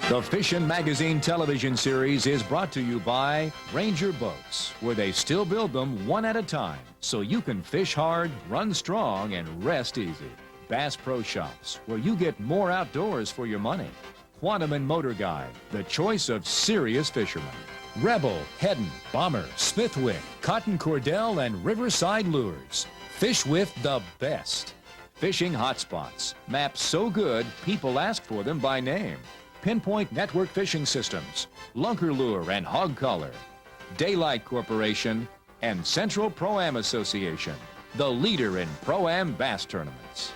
The Fishin' Magazine television series is brought to you by Ranger Boats, where they still build them one at a time, so you can fish hard, run strong, and rest easy. Bass Pro Shops, where you get more outdoors for your money. Quantum and Motor Guide, the choice of serious fishermen. Rebel, Heddon, Bomber, Smithwick, Cotton Cordell, and Riverside Lures. Fish with the best. Fishing hotspots, maps so good people ask for them by name. Pinpoint Network Fishing Systems, Lunker Lure and Hog Collar, Daylight Corporation, and Central Pro-Am Association, the leader in Pro-Am bass tournaments.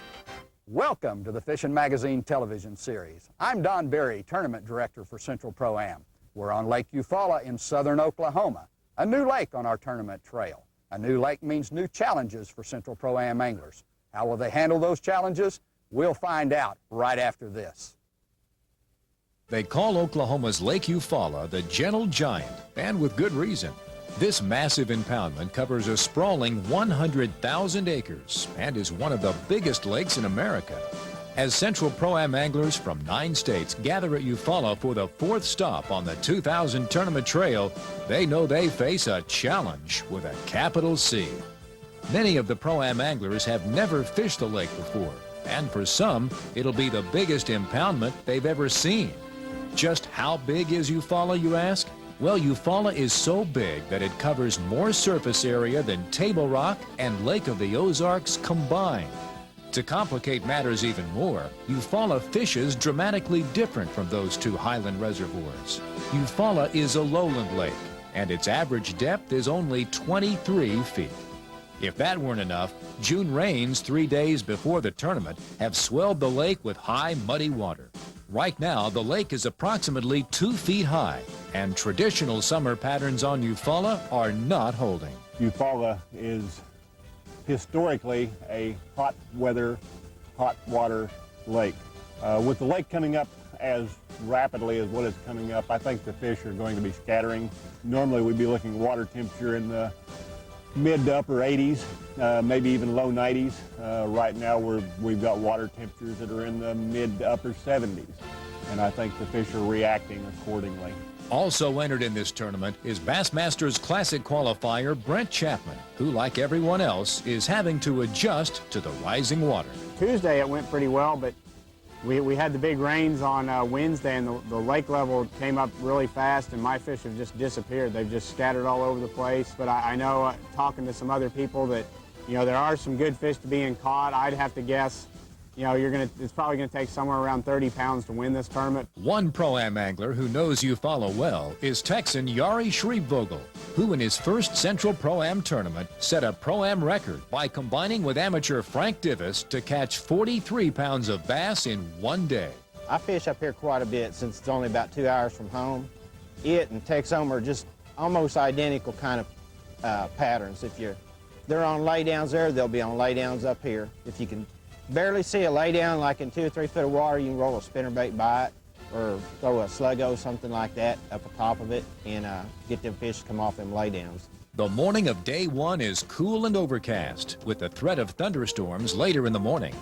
Welcome to the Fishin' Magazine television series. I'm Don Berry, Tournament Director for Central Pro-Am. We're on Lake Eufaula in southern Oklahoma, a new lake on our tournament trail. A new lake means new challenges for Central Pro-Am anglers. How will they handle those challenges? We'll find out right after this. They call Oklahoma's Lake Eufaula the Gentle Giant, and with good reason. This massive impoundment covers a sprawling 100,000 acres and is one of the biggest lakes in America. As Central Pro-Am anglers from 9 states gather at Eufaula for the 4th stop on the 2000 tournament trail, they know they face a challenge with a capital C. Many of the Pro-Am anglers have never fished the lake before, and for some, it'll be the biggest impoundment they've ever seen. Just how big is Eufaula, you ask? Well, Eufaula is so big that it covers more surface area than Table Rock and Lake of the Ozarks combined. To complicate matters even more, Eufaula fishes dramatically different from those two highland reservoirs. Eufaula is a lowland lake, and its average depth is only 23 feet. If that weren't enough, June rains 3 days before the tournament have swelled the lake with high, muddy water. Right now, the lake is approximately 2 feet high, and traditional summer patterns on Eufaula are not holding. Eufaula is historically a hot weather, hot water lake. With the lake coming up as rapidly as what is coming up, I think the fish are going to be scattering. Normally we'd be looking at water temperature in the mid to upper 80s, maybe even low 90s. Right now we've got water temperatures that are in the mid to upper 70s, and I think the fish are reacting accordingly. Also entered in this tournament is Bassmasters Classic qualifier Brent Chapman, who, like everyone else, is having to adjust to the rising water. Tuesday it went pretty well, but we had the big rains on Wednesday, and the lake level came up really fast, and my fish have just disappeared. They've just scattered all over the place. But I know, talking to some other people, that there are some good fish to being caught. I'd have to guess, it's probably gonna take somewhere around 30 pounds to win this tournament. One Pro-Am angler who knows Eufaula well is Texan Yari Schriebvogel, who in his first Central Pro-Am tournament set a Pro-Am record by combining with amateur Frank Divis to catch 43 pounds of bass in one day. I fish up here quite a bit since it's only about 2 hours from home. It and Texoma are just almost identical kind of patterns. If they're on laydowns there, they'll be on laydowns up here. If you can barely see a laydown, like in 2 or 3 foot of water, you can roll a spinnerbait by it or throw a sluggo, something like that, up the top of it and get them fish to come off them laydowns. The morning of day 1 is cool and overcast, with the threat of thunderstorms later in the morning.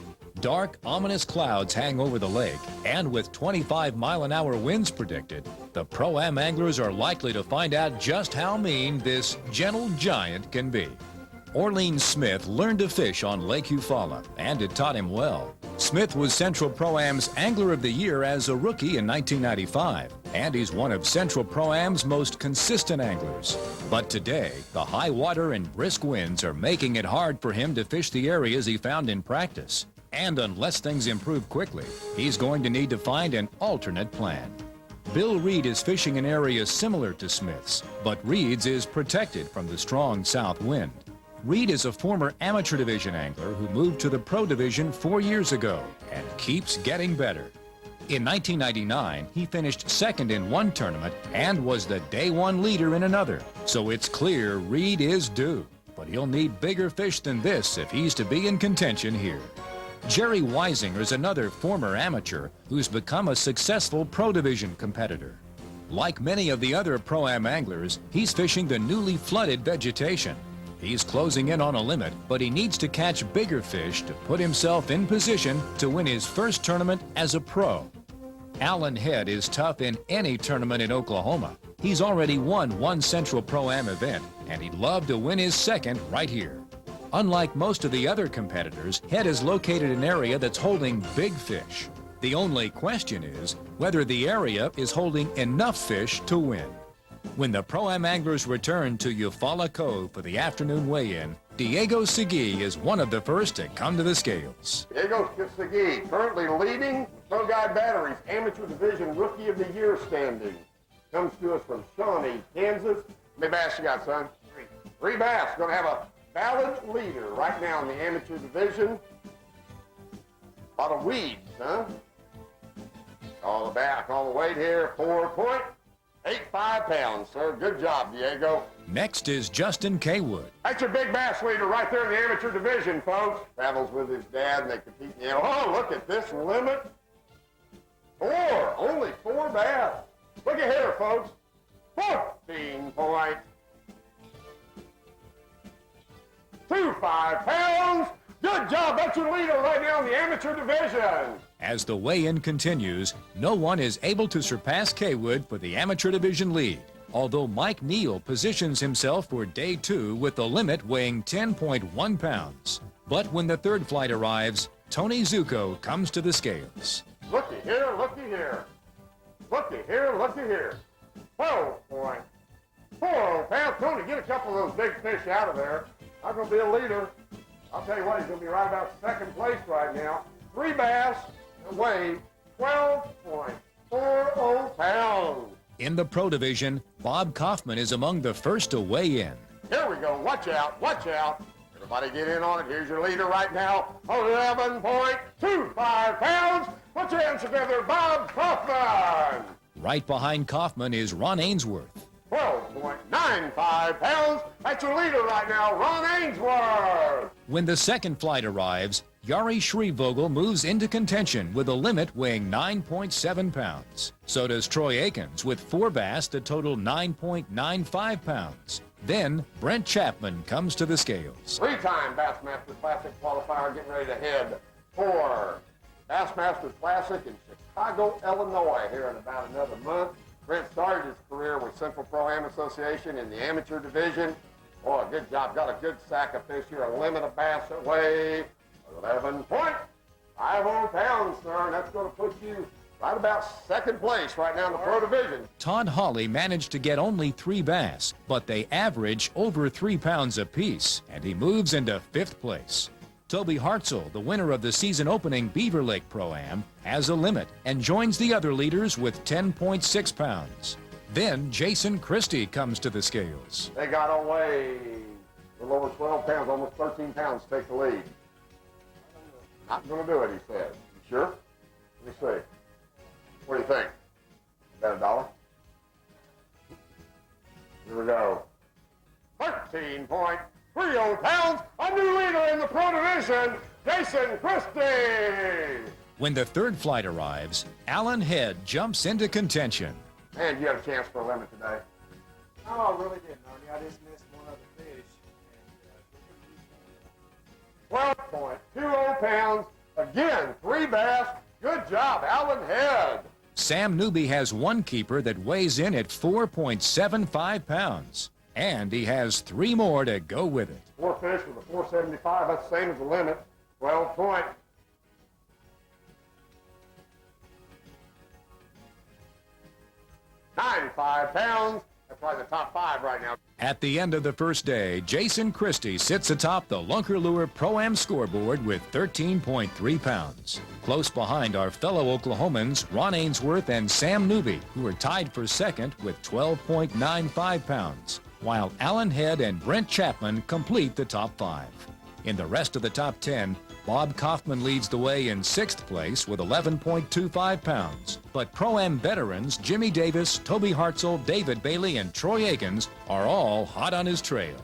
Dark, ominous clouds hang over the lake, and with 25-mile-an-hour winds predicted, the Pro-Am anglers are likely to find out just how mean this gentle giant can be. Orlean Smith learned to fish on Lake Eufaula, and it taught him well. Smith was Central Pro-Am's Angler of the Year as a rookie in 1995, and he's one of Central Pro-Am's most consistent anglers. But today, the high water and brisk winds are making it hard for him to fish the areas he found in practice. And unless things improve quickly, he's going to need to find an alternate plan. Bill Reed is fishing an area similar to Smith's, but Reed's is protected from the strong south wind. Reed is a former amateur division angler who moved to the pro division 4 years ago and keeps getting better. In 1999, he finished second in one tournament and was the day 1 leader in another. So it's clear Reed is due, but he'll need bigger fish than this if he's to be in contention here. Jerry Weisinger is another former amateur who's become a successful pro division competitor. Like many of the other Pro-Am anglers, he's fishing the newly flooded vegetation. He's closing in on a limit, but he needs to catch bigger fish to put himself in position to win his first tournament as a pro. Alan Head is tough in any tournament in Oklahoma. He's already won one Central Pro-Am event, and he'd love to win his second right here. Unlike most of the other competitors, Head is located in an area that's holding big fish. The only question is whether the area is holding enough fish to win. When the Pro-Am anglers return to Eufaula Cove for the afternoon weigh-in, Diego Segui is one of the first to come to the scales. Diego Segui, currently leading Pro Guide Batteries Amateur Division Rookie of the Year standing. Comes to us from Shawnee, Kansas. How many bass you got, son? Three bass. Going to have a valid leader right now in the amateur division. A lot of weeds, huh? All the back, all the weight here, 4.85 pounds, sir. Good job, Diego. Next is Justin Kaywood. That's your big bass leader right there in the amateur division, folks. Travels with his dad, and they compete in the Oh, look at this limit. Only four bass. Look at here, folks. 14.25 pounds. Good job. That's your leader right now in the amateur division. As the weigh-in continues, no one is able to surpass Kaywood for the amateur division lead, although Mike Neal positions himself for day 2 with the limit weighing 10.1 pounds. But when the third flight arrives, Tony Zuko comes to the scales. Looky here, looky here. Looky here, looky here. 12.4 pounds. Tony, get a couple of those big fish out of there. Not going to be a leader. I'll tell you what, he's going to be right about second place right now. Three bass that weigh 12.40 pounds. In the pro division, Bob Kaufman is among the first to weigh in. Here we go. Watch out, watch out. Everybody get in on it. Here's your leader right now. 11.25 pounds. Put your hands together, Bob Kaufman. Right behind Kaufman is Ron Ainsworth. 12.95 pounds. That's your leader right now, Ron Ainsworth. When the second flight arrives, Yari Shrevogel moves into contention with a limit weighing 9.7 pounds. So does Troy Akins with 4 bass that total 9.95 pounds. Then Brent Chapman comes to the scales. Three-time Bassmasters Classic qualifier getting ready to head for Bassmasters Classic in Chicago, Illinois here in about another month. Brent started his career with Central Pro-Am Association in the amateur division. Boy, good job. Got a good sack of fish here, a limit of bass that weigh 11.50 pounds, sir, and that's going to put you right about second place right now in the pro division. Todd Hawley managed to get only 3 bass, but they average over 3 pounds apiece, and he moves into 5th place. Toby Hartzell, the winner of the season-opening Beaver Lake Pro-Am, has a limit and joins the other leaders with 10.6 pounds. Then Jason Christie comes to the scales. They got away a little over 12 pounds, almost 13 pounds to take the lead. Not going to do it, he said. You sure? Let me see. What do you think? Bet $1? Here we go. 13.30 pounds. A new leader in the pro division, Jason Christie. When the third flight arrives, Alan Head jumps into contention. And you had a chance for a limit today. No, I really didn't, Arnie. I just missed one other fish. 12.20 pounds. Again, 3 bass. Good job, Alan Head. Sam Newby has one keeper that weighs in at 4.75 pounds. And he has 3 more to go with it. 4 fish with a 475. That's the same as the limit. 12.95 pounds. That's probably the top 5 right now. At the end of the first day, Jason Christie sits atop the Lunker Lure Pro-Am scoreboard with 13.3 pounds. Close behind are fellow Oklahomans Ron Ainsworth and Sam Newby, who are tied for second with 12.95 pounds, while Alan Head and Brent Chapman complete the top 5. In the rest of the top 10, Bob Kaufman leads the way in 6th place with 11.25 pounds. But Pro-Am veterans Jimmy Davis, Toby Hartzell, David Bailey, and Troy Akins are all hot on his trail.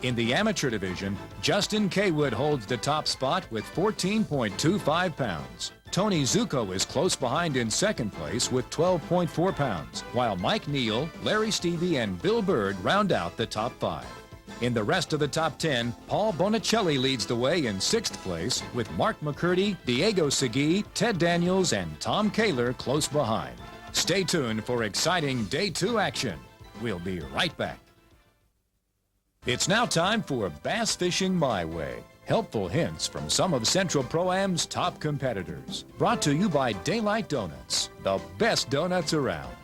In the amateur division, Justin Kaywood holds the top spot with 14.25 pounds. Tony Zuko is close behind in 2nd place with 12.4 pounds, while Mike Neal, Larry Stevie, and Bill Bird round out the top 5. In the rest of the top 10, Paul Bonicelli leads the way in 6th place, with Mark McCurdy, Diego Segui, Ted Daniels, and Tom Kaler close behind. Stay tuned for exciting Day 2 action. We'll be right back. It's now time for Bass Fishing My Way. Helpful hints from some of Central Pro-Am's top competitors. Brought to you by Daylight Donuts, the best donuts around.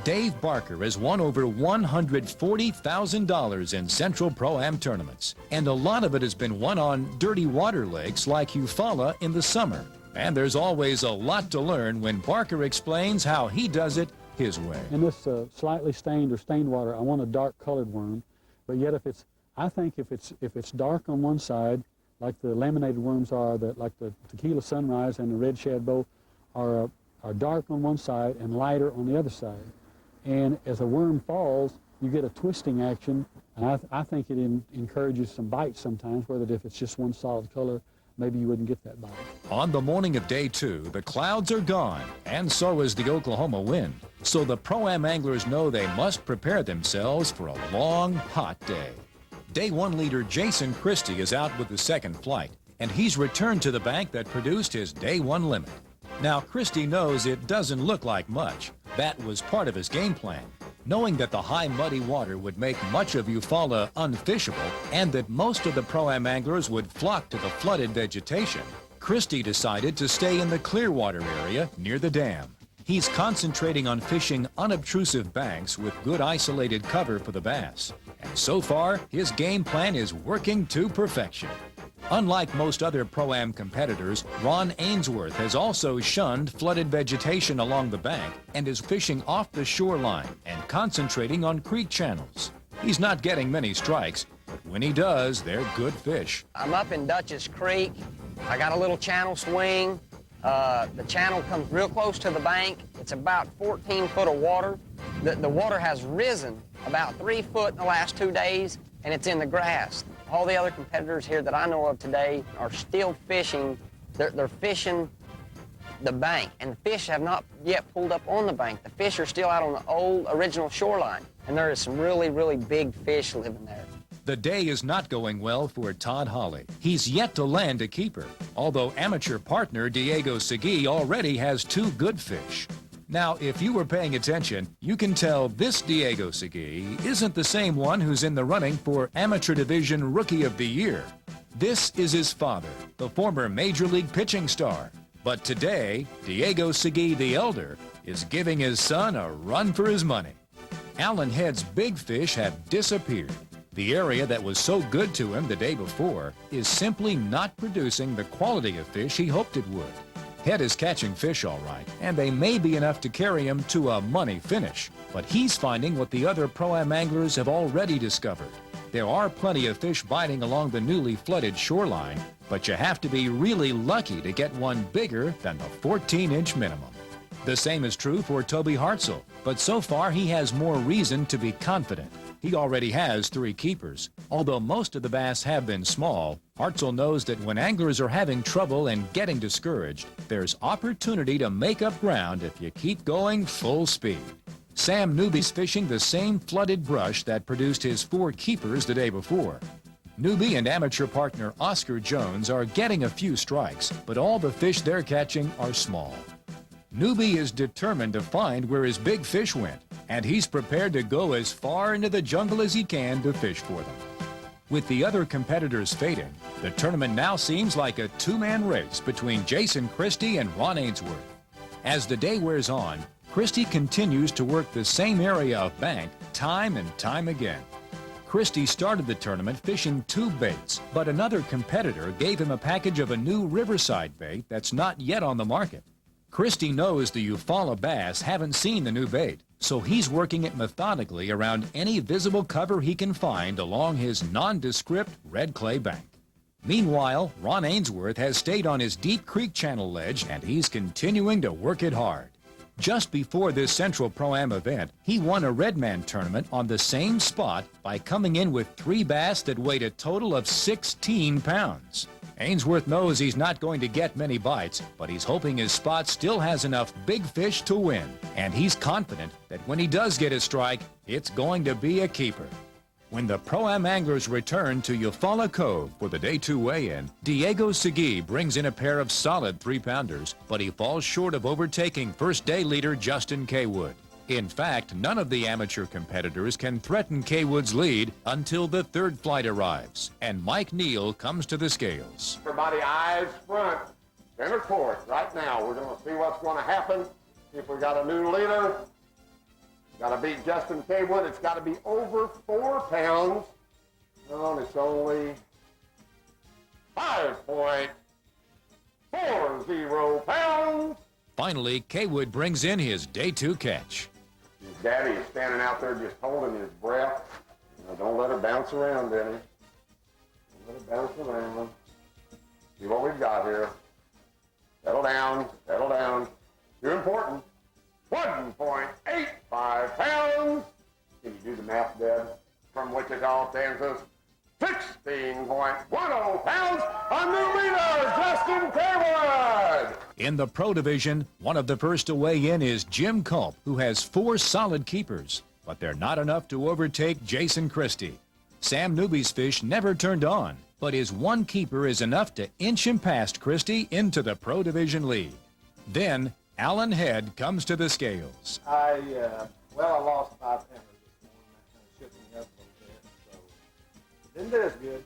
Dave Barker has won over $140,000 in Central Pro-Am tournaments, and a lot of it has been won on dirty water lakes like Eufaula in the summer. And there's always a lot to learn when Barker explains how he does it his way. In this slightly stained or stained water, I want a dark colored worm, but yet I think if it's dark on one side, like the laminated worms are, like the tequila sunrise and the red shadbow are dark on one side and lighter on the other side. And as a worm falls, you get a twisting action, and I think it encourages some bites sometimes, whether if it's just one solid color, maybe you wouldn't get that bite. On the morning of Day 2, the clouds are gone, and so is the Oklahoma wind. So the Pro-Am anglers know they must prepare themselves for a long, hot day. Day 1 leader Jason Christie is out with the second flight, and he's returned to the bank that produced his Day 1 limit. Now, Christie knows it doesn't look like much. That was part of his game plan. Knowing that the high muddy water would make much of Eufaula unfishable and that most of the Pro-Am anglers would flock to the flooded vegetation, Christie decided to stay in the clear water area near the dam. He's concentrating on fishing unobtrusive banks with good isolated cover for the bass. And so far, his game plan is working to perfection. Unlike most other Pro-Am competitors, Ron Ainsworth has also shunned flooded vegetation along the bank and is fishing off the shoreline and concentrating on creek channels. He's not getting many strikes, but when he does, they're good fish. I'm up in Dutchess Creek. I got a little channel swing. The channel comes real close to the bank. It's about 14 foot of water. The water has risen about 3 foot in the last 2 days, and it's in the grass. All the other competitors here that I know of today are still fishing. They're fishing the bank, and the fish have not yet pulled up on the bank. The fish are still out on the old original shoreline, and there is some really, really big fish living there. The day is not going well for Todd Holly. He's yet to land a keeper, although amateur partner Diego Segui already has 2 good fish. Now, if you were paying attention, you can tell this Diego Segui isn't the same one who's in the running for Amateur Division Rookie of the Year. This is his father, the former Major League pitching star. But today, Diego Segui the Elder is giving his son a run for his money. Alan Head's big fish have disappeared. The area that was so good to him the day before is simply not producing the quality of fish he hoped it would. Head is catching fish all right, and they may be enough to carry him to a money finish. But he's finding what the other Pro-Am anglers have already discovered. There are plenty of fish biting along the newly flooded shoreline, but you have to be really lucky to get one bigger than the 14-inch minimum. The same is true for Toby Hartzell, but so far he has more reason to be confident. He already has 3 keepers. Although most of the bass have been small, Hartzell knows that when anglers are having trouble and getting discouraged, there's opportunity to make up ground if you keep going full speed. Sam Newby's fishing the same flooded brush that produced his 4 keepers the day before. Newby and amateur partner Oscar Jones are getting a few strikes, but all the fish they're catching are small. Newby is determined to find where his big fish went, and he's prepared to go as far into the jungle as he can to fish for them. With the other competitors fading, the tournament now seems like a 2-man race between Jason Christie and Ron Ainsworth. As the day wears on, Christie continues to work the same area of bank time and time again. Christie started the tournament fishing 2 baits, but another competitor gave him a package of a new Riverside bait that's not yet on the market. Christie knows the Eufaula bass haven't seen the new bait, so he's working it methodically around any visible cover he can find along his nondescript red clay bank. Meanwhile, Ron Ainsworth has stayed on his deep creek channel ledge, and he's continuing to work it hard. Just before this Central Pro-Am event, he won a Redman tournament on the same spot by coming in with 3 bass that weighed a total of 16 pounds. Ainsworth knows he's not going to get many bites, but he's hoping his spot still has enough big fish to win. And he's confident that when he does get a strike, it's going to be a keeper. When the Pro-Am anglers return to Eufaula Cove for the Day 2 weigh-in, Diego Segui brings in a pair of solid 3-pounders, but he falls short of overtaking first-day leader Justin Kaywood. In fact, none of the amateur competitors can threaten Kaywood's lead until the third flight arrives, and Mike Neal comes to the scales. Everybody eyes front, center court. Right now, we're going to see what's going to happen. See if we got a new leader. Got to beat Justin Kaywood. It's got to be over 4 pounds. No, it's only 5.40 pounds. Finally, Kaywood brings in his Day 2 catch. His daddy is standing out there just holding his breath. Don't let her bounce around, Denny. Don't let her bounce around. See what we've got here. Settle down, settle down. Too important. 1.85 pounds. Can you do the math, Dad? From Wichita, Kansas. 16.10 pounds. A new leader, Justin Kaywood. In the Pro Division, one of the first to weigh in is Jim Culp, who has 4 solid keepers, but they're not enough to overtake Jason Christie. Sam Newby's fish never turned on, but his 1 keeper is enough to inch him past Christie into the Pro Division lead. Then, Alan Head comes to the scales. I lost 5 pounders this morning. That kind of shook me up a little bit, so didn't do as good.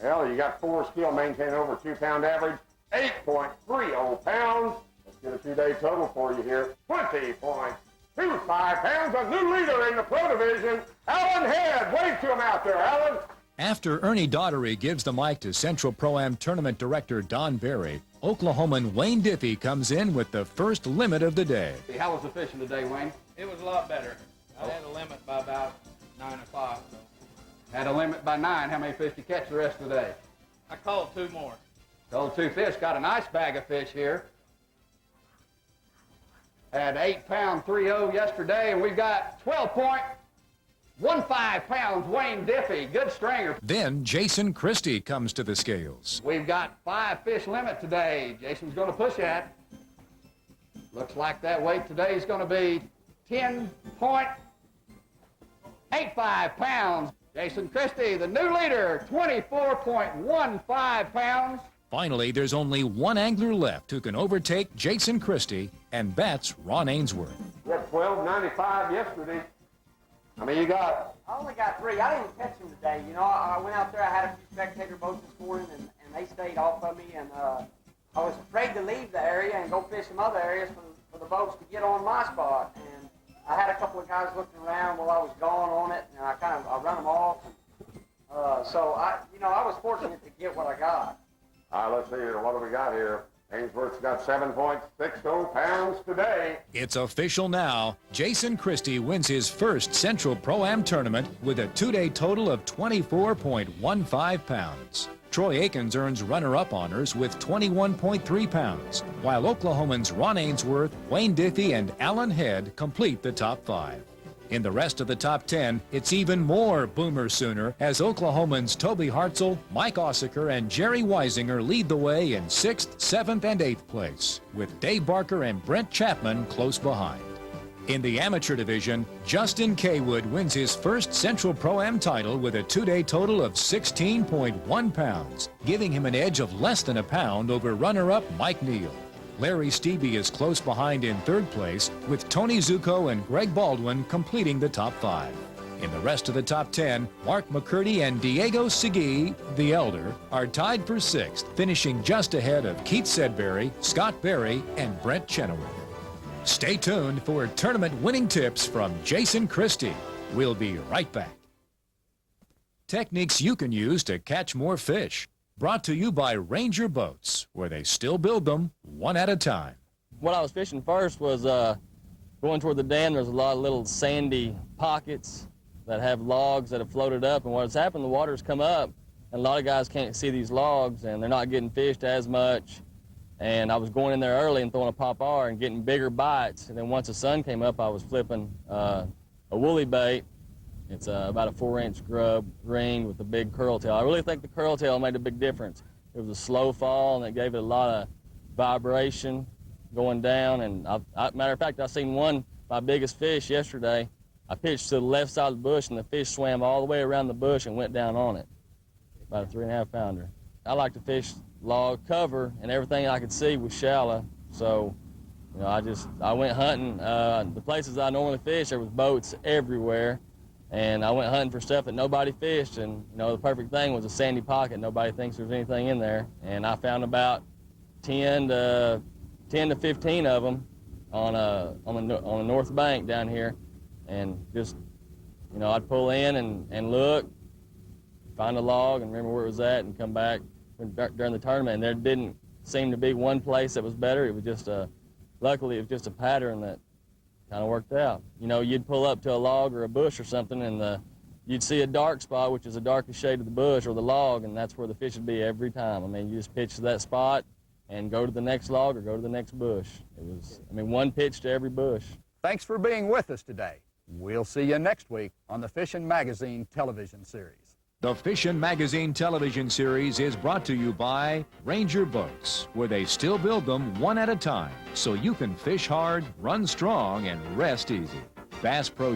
Well, you got 4 skill maintained over 2-pound average, 8.30 pounds. Let's get a 2-day total for you here. 20.25 pounds. A new leader in the Pro Division, Alan Head. Wave to him out there, Alan. After Ernie Daughtery gives the mic to Central Pro-Am Tournament Director Don Berry, Oklahoman Wayne Diffie comes in with the first limit of the day. How was the fishing today, Wayne? It was a lot better. I had a limit by about 9 o'clock. So. Had a limit by 9. How many fish did you catch the rest of the day? I caught 2 more. Caught 2 fish. Got a nice bag of fish here. Had 8-pound 3-0 yesterday, and we've got 12.15 pounds Wayne Diffie. Good stringer. Then Jason Christie comes to the scales. We've got 5 fish limit today. Jason's going to push that. Looks like that weight today is going to be 10.85 pounds. Jason Christie, the new leader, 24.15 pounds. Finally, there's only 1 angler left who can overtake Jason Christie, and that's Ron Ainsworth. You had 12.95 yesterday. How many you got? I only got 3. I didn't catch them today. You know, I went out there. I had a few spectator boats this morning, and they stayed off of me. And I was afraid to leave the area and go fish some other areas for the boats to get on my spot. And I had a couple of guys looking around while I was gone on it, and I run them off. So I was fortunate to get what I got. All right, let's see here. What do we got here? Ainsworth's got 7.60 pounds today. It's official now. Jason Christie wins his first Central Pro-Am tournament with a 2-day total of 24.15 pounds. Troy Akins earns runner-up honors with 21.3 pounds, while Oklahoman's Ron Ainsworth, Wayne Diffie, and Alan Head complete the top 5. In the rest of the top 10, it's even more Boomer Sooner as Oklahoman's Toby Hartzell, Mike Ossaker, and Jerry Weisinger lead the way in 6th, 7th, and 8th place, with Dave Barker and Brent Chapman close behind. In the amateur division, Justin Kaywood wins his first Central Pro-Am title with a 2-day total of 16.1 pounds, giving him an edge of less than a pound over runner-up Mike Neal. Larry Stevie is close behind in 3rd place, with Tony Zucco and Greg Baldwin completing the top 5. In the rest of the top 10, Mark McCurdy and Diego Segui, the elder, are tied for 6th, finishing just ahead of Keith Sedberry, Scott Berry, and Brent Chenoweth. Stay tuned for tournament winning tips from Jason Christie. We'll be right back. Techniques you can use to catch more fish. Brought to you by Ranger Boats, where they still build them one at a time. What I was fishing first was going toward the dam. There's a lot of little sandy pockets that have logs that have floated up, and what's happened, the water's come up, and a lot of guys can't see these logs, and they're not getting fished as much. And I was going in there early and throwing a pop-R and getting bigger bites, and then once the sun came up, I was flipping a woolly bait. It's about a 4-inch grub ring with a big curl tail. I really think the curl tail made a big difference. It was a slow fall, and it gave it a lot of vibration going down. And matter of fact, I seen my biggest fish yesterday I pitched to the left side of the bush, and the fish swam all the way around the bush and went down on it. About a 3.5 pounder. I like to fish log cover, and everything I could see was shallow. So, you know, I went hunting. The places I normally fish, there was boats everywhere, and I went hunting for stuff that nobody fished. And you know, the perfect thing was a sandy pocket. Nobody thinks there's anything in there, and I found about 10 to 15 of them on the north bank down here, and just, you know, I'd pull in and look, find a log and remember where it was at, and come back during the tournament. And there didn't seem to be one place that was better. It was just luckily it was just a pattern that kind of worked out. You know, you'd pull up to a log or a bush or something, and you'd see a dark spot, which is the darkest shade of the bush or the log, and that's where the fish would be every time. I mean, you just pitch to that spot and go to the next log or go to the next bush. It was, I mean, one pitch to every bush. Thanks for being with us today. We'll see you next week on the Fishing Magazine television series. The Fishing Magazine television series is brought to you by Ranger Boats, where they still build them one at a time so you can fish hard, run strong, and rest easy. Bass Pro